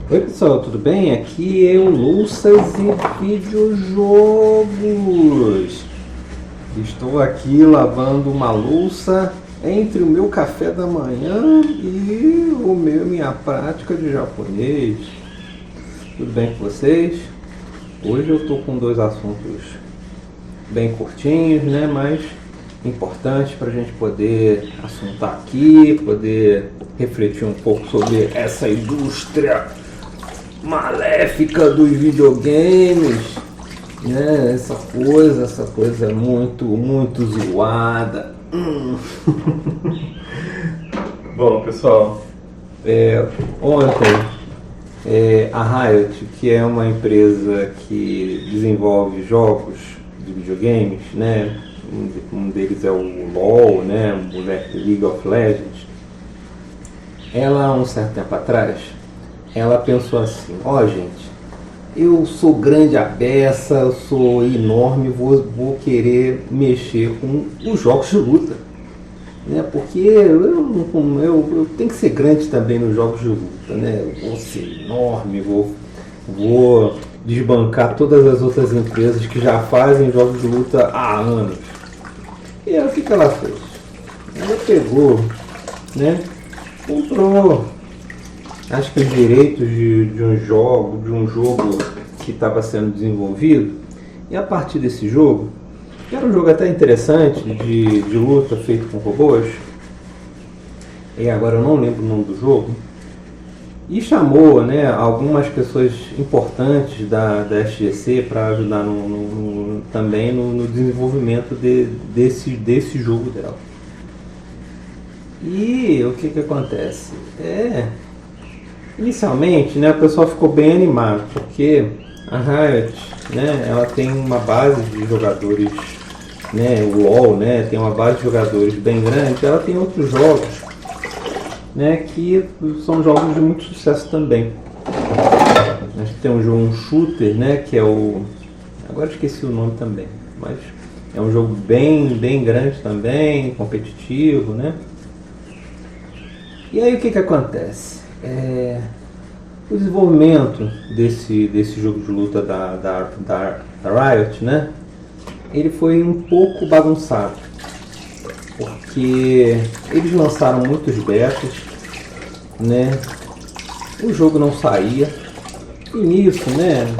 Oi pessoal, tudo bem? Aqui é o Louças e Videojogos. Estou aqui lavando uma louça entre o meu café da manhã e minha prática de japonês. Tudo bem com vocês? Hoje eu estou com dois assuntos bem curtinhos, né? Mas importantes para a gente poder assuntar aqui, poder refletir um pouco sobre essa indústria maléfica dos videogames, né? Essa coisa é muito zoada. Bom, pessoal, ontem a Riot, que é uma empresa que desenvolve jogos de videogames, né? Um deles é o LoL, né? O League of Legends. Ela, um certo tempo atrás, ela pensou assim: gente, eu sou grande a beça, eu sou enorme, vou querer mexer com os jogos de luta, né? Porque eu tenho que ser grande também nos jogos de luta, né? Eu vou ser enorme, vou desbancar todas as outras empresas que já fazem jogos de luta há anos. E aí o que ela fez? Ela pegou, né? Comprou, acho que os direitos de um jogo que estava sendo desenvolvido, e a partir desse jogo, que era um jogo até interessante de luta feito com robôs, e agora eu não lembro o nome do jogo, e chamou, né, algumas pessoas importantes da SGC para ajudar também no desenvolvimento desse jogo dela. E o que acontece? Inicialmente, né, o pessoal ficou bem animado, porque a Riot, né, ela tem uma base de jogadores, né, o LoL, né, tem uma base de jogadores bem grande. Ela tem outros jogos, né, que são jogos de muito sucesso também. A gente tem um shooter, né, que é agora esqueci o nome também, mas é um jogo bem grande também, competitivo, né. E aí o que acontece? O desenvolvimento desse jogo de luta da Riot, né? Ele foi um pouco bagunçado, porque eles lançaram muitos betas, né? O jogo não saía. E nisso, né?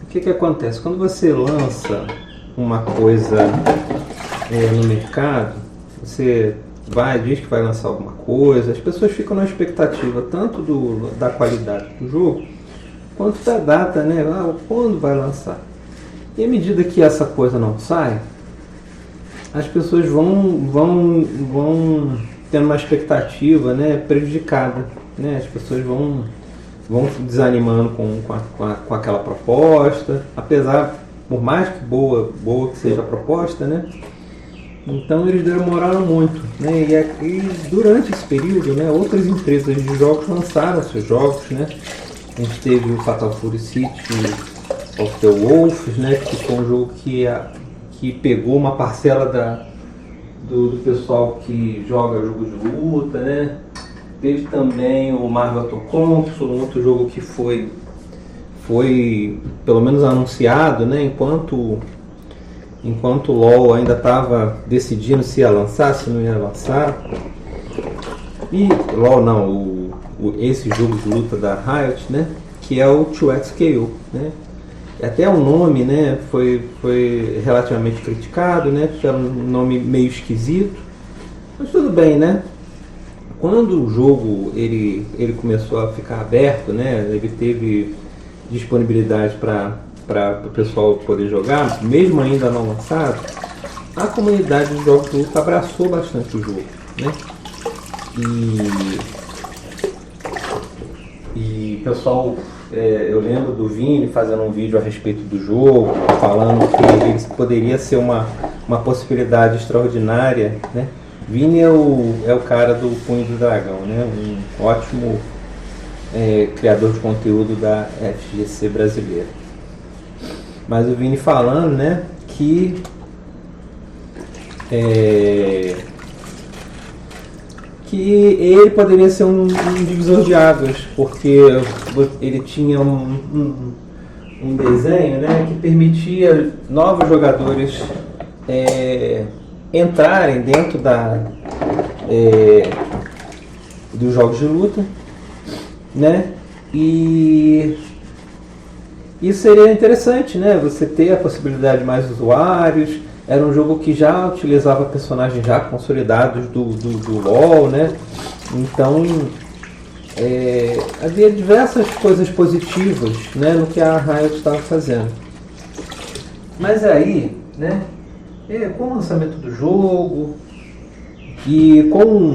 O que acontece? Quando você lança uma coisa no mercado, você diz que vai lançar alguma coisa, as pessoas ficam na expectativa tanto da qualidade do jogo, quanto da data, né? Quando vai lançar. E à medida que essa coisa não sai, as pessoas vão tendo uma expectativa, né, prejudicada, né? As pessoas vão desanimando com aquela proposta, apesar, por mais que boa que seja a proposta, né? Então eles demoraram muito, né? E durante esse período, né, outras empresas de jogos lançaram seus jogos, né? A gente teve o Fatal Fury City of the Wolves, né, que foi um jogo que pegou uma parcela do pessoal que joga jogos de luta, né? Teve também o Marvel Console, um outro jogo que foi pelo menos anunciado, né, enquanto o LoL ainda estava decidindo se ia lançar, se não ia lançar. E LoL não, esse jogo de luta da Riot, né, que é o 2XKO, né. E até o nome, né, foi relativamente criticado, né, porque era um nome meio esquisito. Mas tudo bem, né. Quando o jogo ele começou a ficar aberto, né, ele teve disponibilidade para o pessoal poder jogar, mesmo ainda não lançado, a comunidade de jogos de luta abraçou bastante o jogo, né? E pessoal, eu lembro do Vini fazendo um vídeo a respeito do jogo, falando que ele poderia ser uma possibilidade extraordinária, né? Vini é o cara do Punho do Dragão, né? Um ótimo criador de conteúdo da FGC brasileira. Mas o Vini falando, né, que ele poderia ser um divisor de águas, porque ele tinha um desenho, né, que permitia novos jogadores entrarem dentro dos jogos de luta, né? E isso seria interessante, né? Você ter a possibilidade de mais usuários. Era um jogo que já utilizava personagens já consolidados do LoL, né? Então havia diversas coisas positivas, né, no que a Riot estava fazendo. Mas aí, né, com o lançamento do jogo e com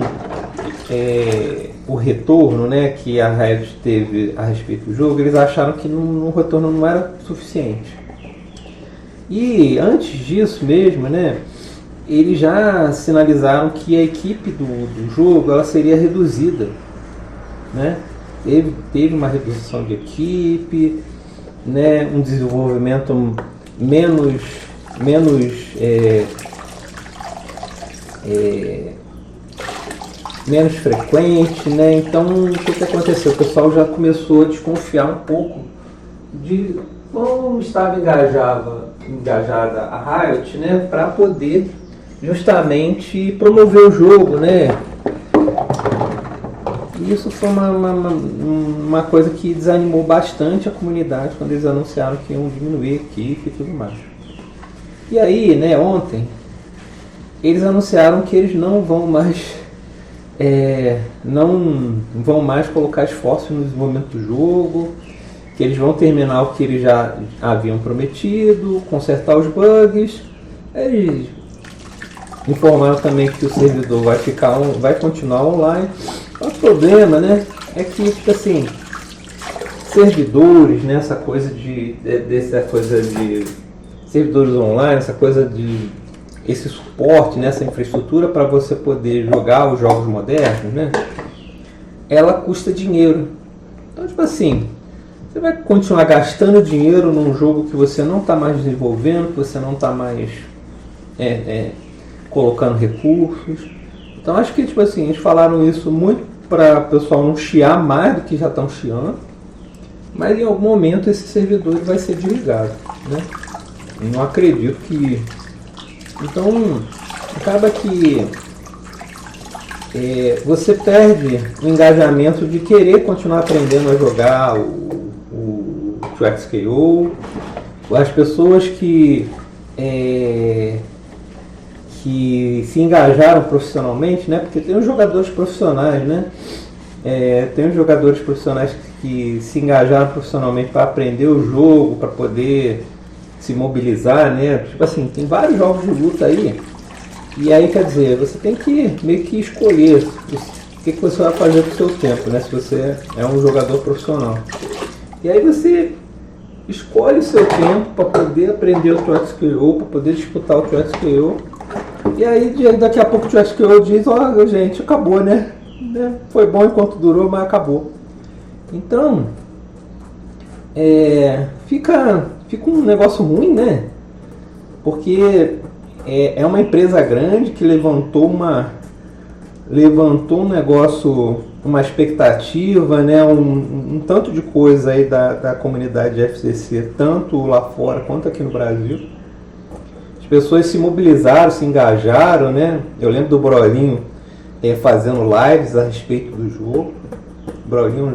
o retorno, né, que a Riot teve a respeito do jogo, eles acharam que o retorno não era suficiente. E antes disso mesmo, né, eles já sinalizaram que a equipe do jogo ela seria reduzida, né? Teve uma redução de equipe, né, um desenvolvimento menos frequente, né? Então o que aconteceu? O pessoal já começou a desconfiar um pouco de como estava engajada a Riot, né, para poder justamente promover o jogo, né? E isso foi uma coisa que desanimou bastante a comunidade quando eles anunciaram que iam diminuir a equipe e tudo mais. E aí, né, ontem, eles anunciaram que eles não vão mais colocar esforço no desenvolvimento do jogo, que eles vão terminar o que eles já haviam prometido, consertar os bugs. Eles informaram também que o servidor vai continuar online. O problema, né, é que, tipo assim, servidores, né, essa coisa de servidores online, esse suporte, né, essa infraestrutura para você poder jogar os jogos modernos, né, ela custa dinheiro. Então, tipo assim, você vai continuar gastando dinheiro num jogo que você não está mais desenvolvendo, que você não está mais colocando recursos. Então, acho que, tipo assim, eles falaram isso muito para o pessoal não chiar mais do que já estão chiando, mas em algum momento esse servidor vai ser desligado, né? Eu não acredito que... Então, acaba que você perde o engajamento de querer continuar aprendendo a jogar o 2XKO. As pessoas que se engajaram profissionalmente, né? Porque tem os jogadores profissionais, né? Tem os jogadores profissionais que se engajaram profissionalmente para aprender o jogo, para poder se mobilizar, né? Tipo assim, tem vários jogos de luta aí. E aí, quer dizer, você tem que meio que escolher o que você vai fazer com o seu tempo, né? Se você é um jogador profissional. E aí você escolhe o seu tempo para poder aprender o 2XKO, para poder disputar o 2XKO. E aí daqui a pouco o 2XKO diz, olha gente, acabou, né? Foi bom enquanto durou, mas acabou. Então, fica um negócio ruim, né? Porque é uma empresa grande que levantou um negócio, uma expectativa, né? Um tanto de coisa aí da comunidade FCC, tanto lá fora quanto aqui no Brasil. As pessoas se mobilizaram, se engajaram, né? Eu lembro do Brolinho fazendo lives a respeito do jogo. O Brolinho é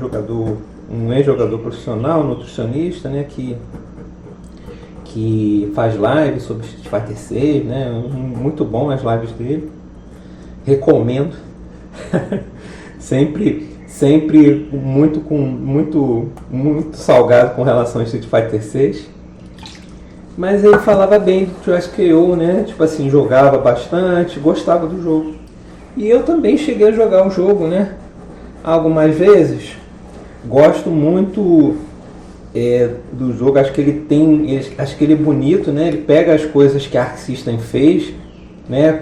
um ex-jogador profissional, nutricionista, né? Que faz lives sobre Street Fighter 6, né? Muito bom as lives dele. Recomendo. sempre muito salgado com relação a Street Fighter 6. Mas ele falava bem do 2XKO, né? Tipo assim, jogava bastante, gostava do jogo. E eu também cheguei a jogar o jogo, né? Algumas vezes. Gosto muito do jogo, acho que ele é bonito, né? Ele pega as coisas que a Arc System fez, né?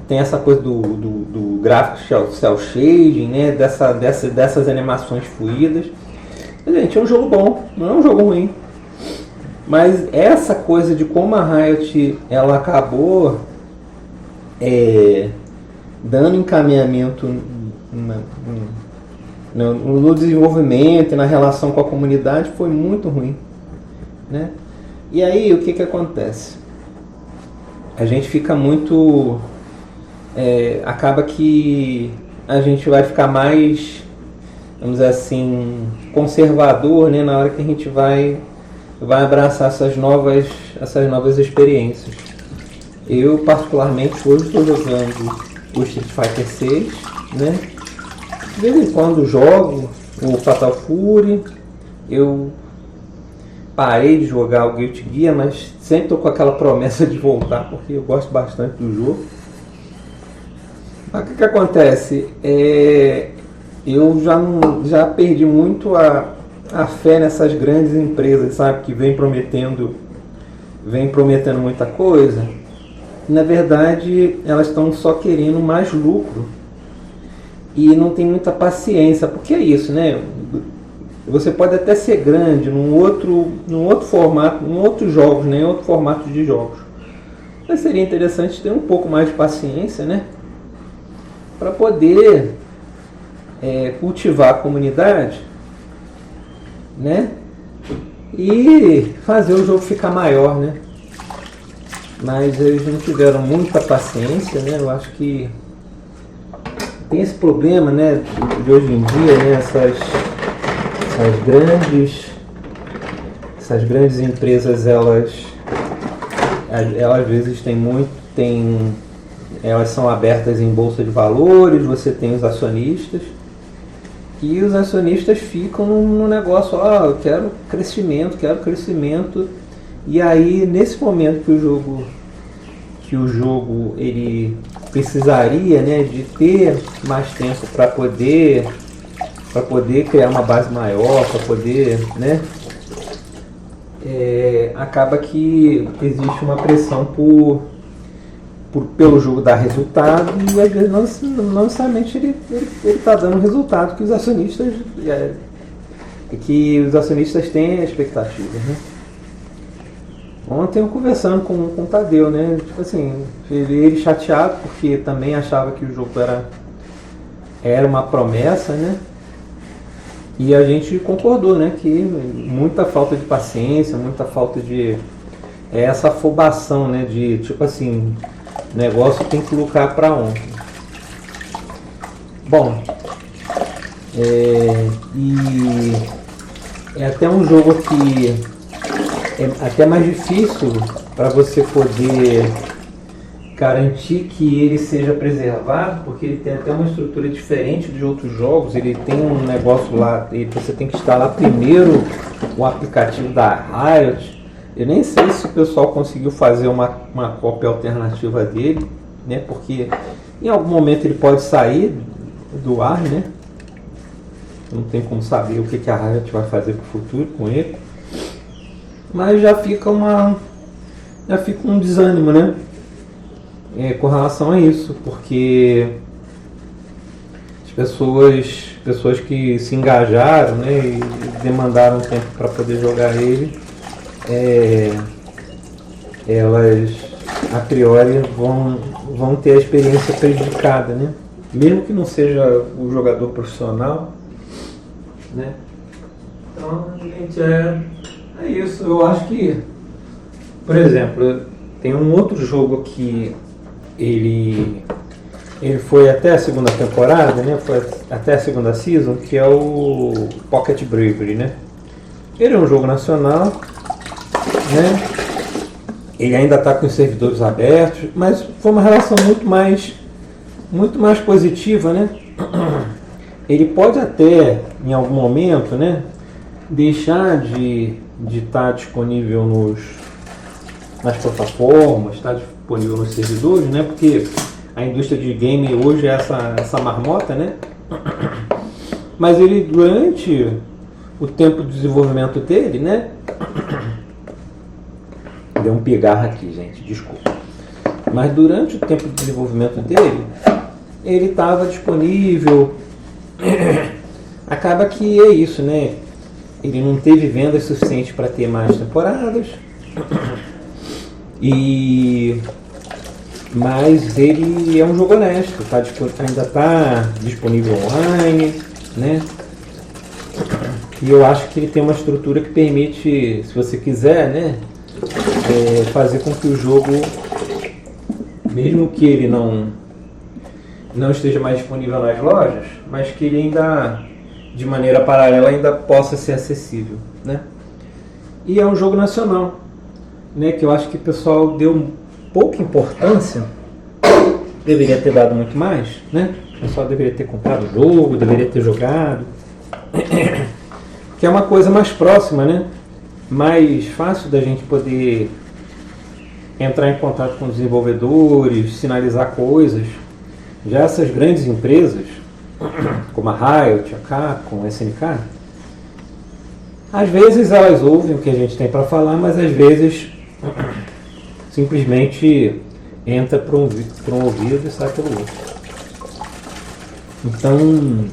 Tem essa coisa do gráfico cel shading, né? Dessas animações fluídas. Mas, gente, é um jogo bom, não é um jogo ruim. Mas essa coisa de como a Riot ela acabou dando encaminhamento no desenvolvimento e na relação com a comunidade foi muito ruim, né? E aí o que acontece? A gente fica muito... acaba que a gente vai ficar mais, vamos dizer assim, conservador, né, na hora que a gente vai abraçar essas novas experiências. Eu particularmente hoje estou jogando o Street Fighter 6, né? De vez em quando jogo o Fatal Fury. Eu parei de jogar o Guilty Gear, mas sempre estou com aquela promessa de voltar, porque eu gosto bastante do jogo. Mas o que acontece? Eu já perdi muito a fé nessas grandes empresas, sabe, que vem prometendo muita coisa. Na verdade, elas estão só querendo mais lucro e não tem muita paciência, porque é isso, né? Você pode até ser grande num outro formato, em outros jogos, né? Em outro formato de jogos. Mas seria interessante ter um pouco mais de paciência, né? Para poder cultivar a comunidade, né? E fazer o jogo ficar maior, né? Mas eles não tiveram muita paciência, né? Eu acho que tem esse problema, né, de hoje em dia, né? Essas grandes empresas, elas às vezes elas são abertas em bolsa de valores, você tem os acionistas, e os acionistas ficam no negócio, eu quero crescimento, e aí nesse momento que o jogo ele precisaria, né, de ter mais tempo para poder criar uma base maior, para poder, né, acaba que existe uma pressão pelo jogo dar resultado, e às vezes não necessariamente ele está dando o resultado que os acionistas têm a expectativa, né? Ontem eu conversando com o Tadeu, né? Tipo assim, ele chateado porque também achava que o jogo era uma promessa, né? E a gente concordou, né? Que muita falta de paciência, muita falta de... essa afobação, né? De tipo assim, o negócio tem que lucrar para ontem. Bom, e é até um jogo que é até mais difícil para você poder garantir que ele seja preservado, porque ele tem até uma estrutura diferente de outros jogos. Ele tem um negócio lá, você tem que instalar primeiro o aplicativo da Riot. Eu nem sei se o pessoal conseguiu fazer uma cópia alternativa dele, né? Porque em algum momento ele pode sair do ar, né? Não tem como saber o que a Riot vai fazer para o futuro com ele. Mas já fica um desânimo, né? Com relação a isso, porque as pessoas que se engajaram, né, e demandaram tempo para poder jogar ele, elas a priori vão ter a experiência prejudicada, né? Mesmo que não seja o jogador profissional, né? Então, gente, é isso. Eu acho que, por exemplo, tem um outro jogo que ele foi até a segunda temporada, né? Foi até a segunda season, que é o Pocket Bravery, né? Ele é um jogo nacional, né? Ele ainda está com os servidores abertos, mas foi uma relação muito mais positiva, né? Ele pode até, em algum momento, né, deixar de estar disponível nas plataformas, estar disponível nos servidores, né? Porque a indústria de game hoje é essa marmota, né? Mas ele, durante o tempo de desenvolvimento dele, né? Deu um pigarro aqui, gente, desculpa. Mas durante o tempo de desenvolvimento dele, ele estava disponível. Acaba que é isso, né? Ele não teve vendas suficientes para ter mais temporadas. Mas ele é um jogo honesto, ainda está disponível online, né? E eu acho que ele tem uma estrutura que permite, se você quiser, né, fazer com que o jogo, mesmo que ele não esteja mais disponível nas lojas, mas que ele ainda, de maneira paralela, ainda possa ser acessível, né? E é um jogo nacional, né, que eu acho que o pessoal deu pouca importância, deveria ter dado muito mais, né? O pessoal deveria ter comprado o jogo, deveria ter jogado, que é uma coisa mais próxima, né? Mais fácil da gente poder entrar em contato com desenvolvedores, sinalizar coisas. Já essas grandes empresas, como a Riot, a Capcom, a SNK, às vezes elas ouvem o que a gente tem para falar, mas às vezes simplesmente entra por um ouvido e sai pelo outro. Então,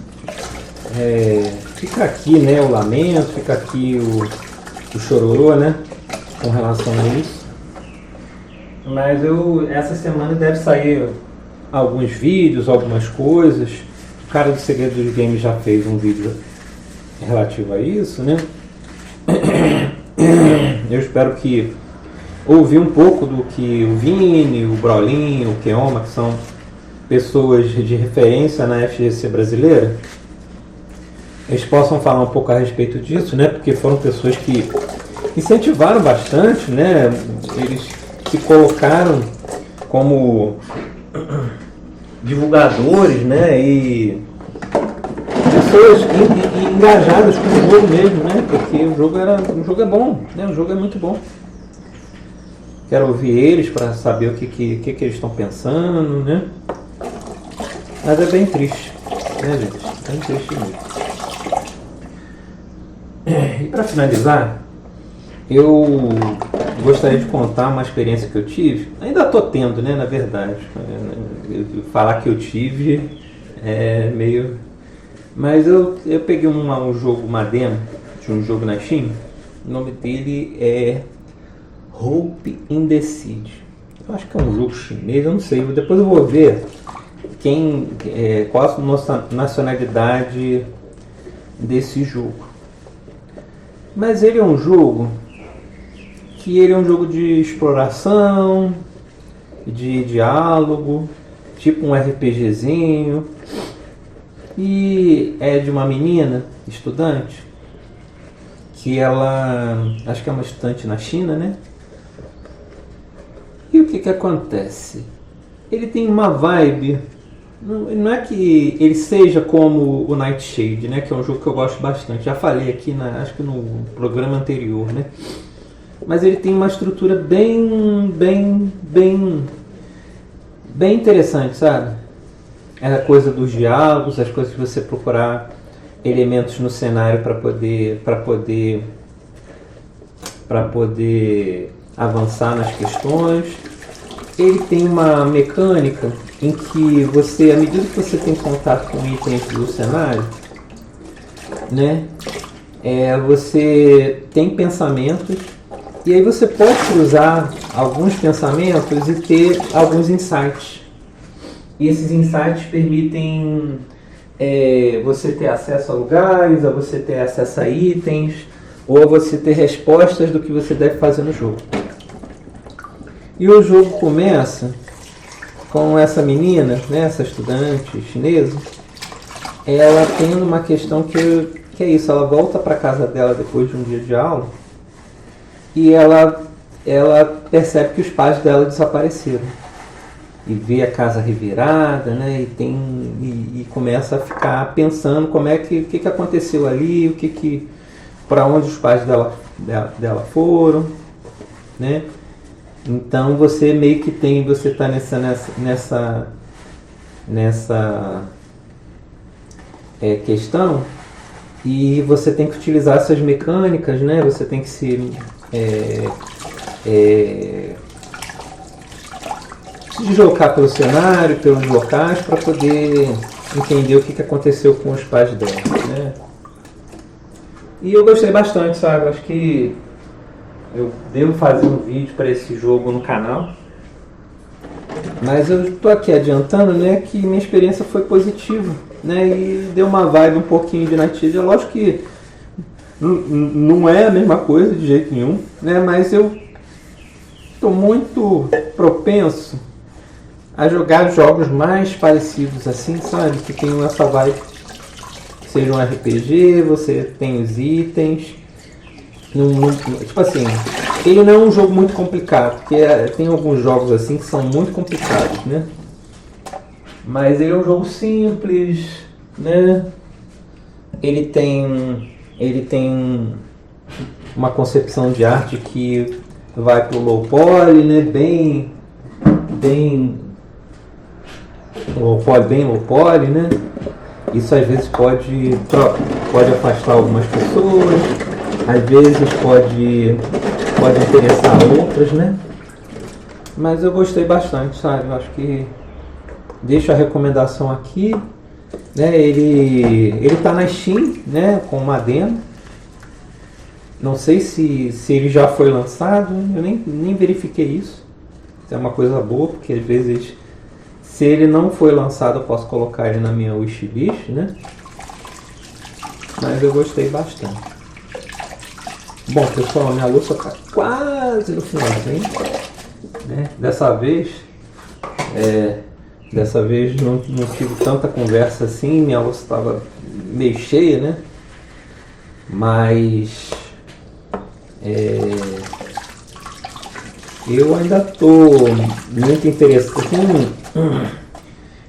fica aqui, né, o lamento, fica aqui o chororô, né, com relação a isso. Mas essa semana deve sair alguns vídeos, algumas coisas. O cara do Segredo dos Games já fez um vídeo relativo a isso, né? Eu espero que ouvir um pouco do que o Vini, o Brolinho, o Keoma, que são pessoas de referência na FGC brasileira, eles possam falar um pouco a respeito disso, né? Porque foram pessoas que incentivaram bastante, né? Eles se colocaram como divulgadores, né? E pessoas engajadas com o jogo mesmo, né? Porque o jogo é bom, né? O jogo é muito bom. Quero ouvir eles para saber o que eles estão pensando, né? Mas é bem triste, né, gente? Bem triste mesmo. E para finalizar, eu gostaria de contar uma experiência que eu tive. Ainda estou tendo, né, na verdade. Falar que eu tive é meio... Mas eu peguei um jogo, uma demo de um jogo na Steam. O nome dele é Hope in the Siege. Eu acho que é um jogo chinês, eu não sei. Depois eu vou ver qual a nossa nacionalidade desse jogo. Mas ele é um jogo de exploração, de diálogo, tipo um RPGzinho. E é de uma menina, estudante, que ela, acho que é uma estudante na China, né? E o que acontece? Ele tem uma vibe, não é que ele seja como o Nightshade, né? Que é um jogo que eu gosto bastante. Já falei aqui, acho que no programa anterior, né? Mas ele tem uma estrutura bem interessante, sabe? É a coisa dos diálogos, as coisas de você procurar elementos no cenário para poder avançar nas questões. Ele tem uma mecânica em que você, à medida que você tem contato com itens do cenário, né, você tem pensamentos e aí você pode cruzar alguns pensamentos e ter alguns insights. E esses insights permitem você ter acesso a lugares, a você ter acesso a itens, ou a você ter respostas do que você deve fazer no jogo. E o jogo começa com essa menina, né, essa estudante chinesa, ela tendo uma questão que é isso, ela volta para casa dela depois de um dia de aula e ela percebe que os pais dela desapareceram. E vê a casa revirada, né? E começa a ficar pensando como é que aconteceu ali, para onde os pais dela foram, né? Então você meio que você está nessa questão e você tem que utilizar essas mecânicas, né? Você tem que se deslocar pelo cenário, pelos locais, para poder entender o que aconteceu com os pais dela, né? E eu gostei bastante, sabe? Acho que eu devo fazer um vídeo para esse jogo no canal. Mas eu estou aqui adiantando, né, que minha experiência foi positiva, né? E deu uma vibe um pouquinho de Nightshade. É lógico que Não é a mesma coisa de jeito nenhum, né? Mas eu estou muito propenso a jogar jogos mais parecidos assim, sabe? Que tenham essa vibe. Seja um RPG, você tem os itens. Tipo assim, ele não é um jogo muito complicado, porque tem alguns jogos assim que são muito complicados, né? Mas ele é um jogo simples, né? Ele tem uma concepção de arte que vai pro low poly, né? Bem low poly, né? Isso às vezes pode afastar algumas pessoas, às vezes pode interessar outras, né? Mas eu gostei bastante, sabe? Eu acho que deixo a recomendação aqui, né? Ele tá na Steam, né? Com uma demo. Não sei se ele já foi lançado, eu nem verifiquei isso. Isso é uma coisa boa, porque às vezes, se ele não foi lançado, eu posso colocar ele na minha wishlist, né? Mas eu gostei bastante. Bom, pessoal, minha louça está quase no finalzinho, né? Dessa vez não tive tanta conversa assim, minha louça estava meio cheia, né? Mas eu ainda estou muito interessado.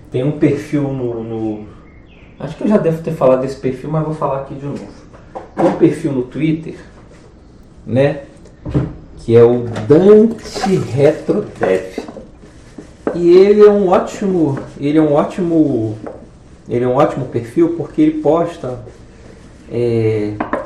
Tem um perfil no. Acho que eu já devo ter falado desse perfil, mas vou falar aqui de novo. Tem um perfil no Twitter, né? Que é o Dante Retro Dev. E ele é um ótimo perfil, porque ele posta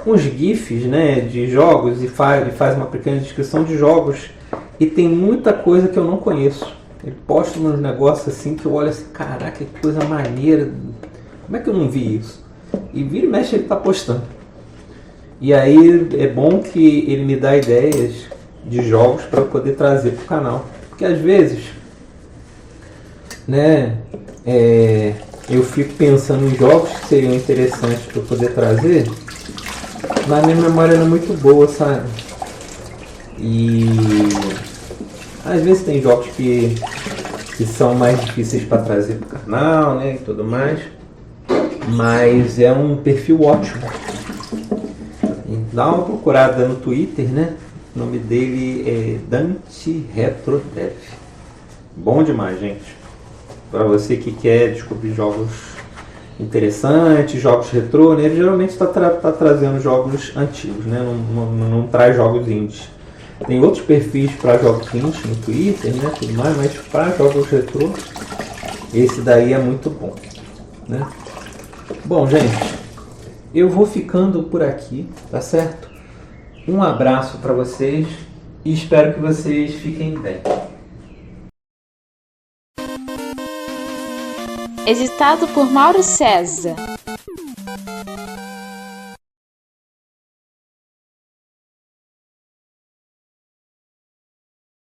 uns GIFs, né, de jogos e faz uma pequena descrição de jogos, e tem muita coisa que eu não conheço. Ele posta uns negócios assim que eu olho assim, caraca, que coisa maneira, como é que eu não vi isso? E vira e mexe ele tá postando. E aí é bom que ele me dá ideias de jogos para eu poder trazer pro canal, porque às vezes, né, eu fico pensando em jogos que seriam interessantes para eu poder trazer, mas minha memória não é muito boa, sabe? E às vezes tem jogos que são mais difíceis para trazer para o canal, né, e tudo mais, mas é um perfil ótimo. Dá uma procurada no Twitter, né? O nome dele é Dante Retro Dev. Bom demais, gente. Para você que quer descobrir jogos interessantes, jogos retrô, né? Ele geralmente está trazendo jogos antigos, né? Não traz jogos indies. Tem outros perfis para jogos indies no Twitter, né? Tudo mais, mas para jogos retrô, esse daí é muito bom, né? Bom, gente, eu vou ficando por aqui, tá certo? Um abraço para vocês e espero que vocês fiquem bem. Editado por Mauro César.